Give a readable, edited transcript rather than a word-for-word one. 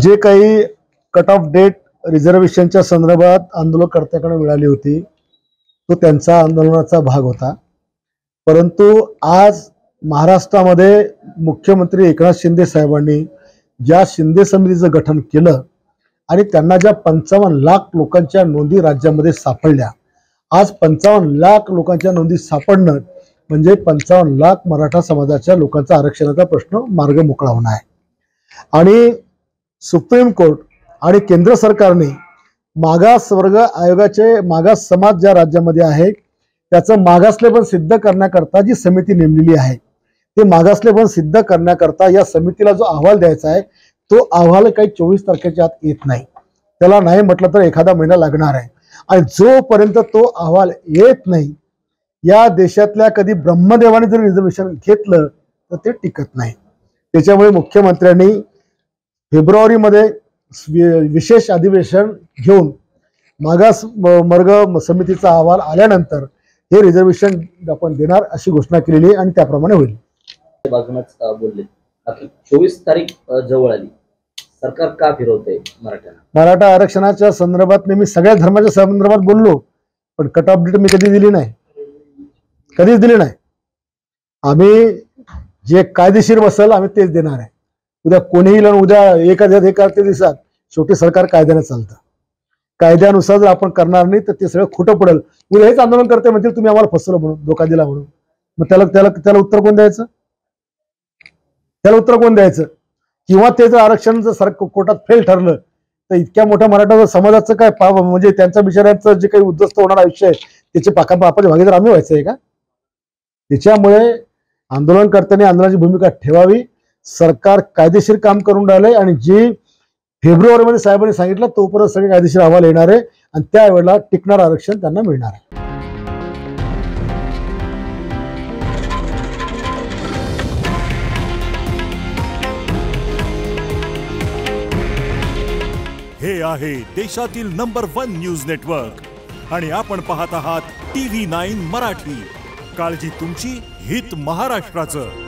जे काही cut off date रिझर्वेशनच्या संदर्भात आंदोलनकर्त्यांकडे मिळाली होती तो त्यांचा आंदोलनाचा भाग होता। परंतु आज महाराष्ट्रामध्ये मुख्यमंत्री एकनाथ शिंदे साहेबांनी ज्या शिंदे समितीचं गठन केलं आणि त्यांना ज्या 55 लाख लोकांच्या नोंदी राज्यामध्ये सापडल्या, आज 55 लाख लोकांच्या नोंदी सापडणं म्हणजे 55 लाख मराठा समाजाच्या लोकांचा आरक्षणाचा प्रश्न मार्ग मोकळा होणार आहे। आणि सुप्रीम कोर्ट आणि केंद्र सरकारने मागास वर्ग आयोगाचे मागास समाज ज्या राज्यामध्ये आहे त्याचं मागासलेपण सिद्ध करण्याकरता जी समिती नेमलेली आहे ते मागासलेपण सिद्ध करण्याकरता या समितीला जो अहवाल द्यायचा आहे तो अहवाल काही 24 तारखेच्या आत येत नाही, त्याला नाही म्हटलं तर एखादा महिना लागणार आहे। आणि जोपर्यंत तो अहवाल येत नाही या देशातल्या कधी ब्रह्मदेवाने जर रिझर्वेशन घेतलं तर ते टिकत नाही। त्याच्यामुळे मुख्यमंत्र्यांनी फेब्रुवारीमध्ये विशेष अधिवेशन घेऊन मागास वर्ग समितीचा अहवाल आल्यानंतर हे रिझर्वेशन आपण देणार अशी घोषणा केलेली आहे आणि त्याप्रमाणे होईल। बाजूनच बोलले आता 24 तारीख जवळ आली, सरकार का फिरवते मराठ्यांना? मराठा आरक्षणाच्या संदर्भात मी सगळ्या धर्माच्या संदर्भात बोललो, पण कट ऑफ डेट मी कधी दिली नाही, कधीच दिली नाही। आम्ही जे कायदेशीर बसेल आम्ही तेच देणार आहे। उद्या कोणीही उद्या एका दिवसात शेवटी सरकार कायद्याने चालतं, कायद्यानुसार जर आपण करणार नाही तर ते सगळं खोटं पडेल। उद्या हेच आंदोलन करते म्हणतील तुम्ही आम्हाला फसवलं म्हणून, धोका दिला म्हणून, मग त्याला उत्तर कोण द्यायचं? त्याला उत्तर कोण द्यायचं? किंवा ते जर आरक्षण जर कोर्टात फेल ठरलं तर इतक्या मोठ्या मराठा समाजाचं काय म्हणजे त्यांच्या बिचाऱ्यांचं जे काही उद्ध्वस्त होणार आयुष्य आहे त्याचे पापाचे भागीदार आम्ही व्हायचं आहे का? त्याच्यामुळे आंदोलनकर्त्यांनी आंदोलनाची भूमिका ठेवावी। सरकार कायदेशीर काम करून राहिले आणि जी फेब्रुवारीमध्ये साहेबांनी सांगितलं तोपर्यंत सगळे कायदेशीर अहवाल येणार आहे आणि त्यावेळेला टिकणार आरक्षण त्यांना मिळणार आहे। हे आहे देशातील नंबर 1 न्यूज नेटवर्क आणि आपण पाहत आहात TV9 मराठी। काळजी तुमची, हित महाराष्ट्राचं।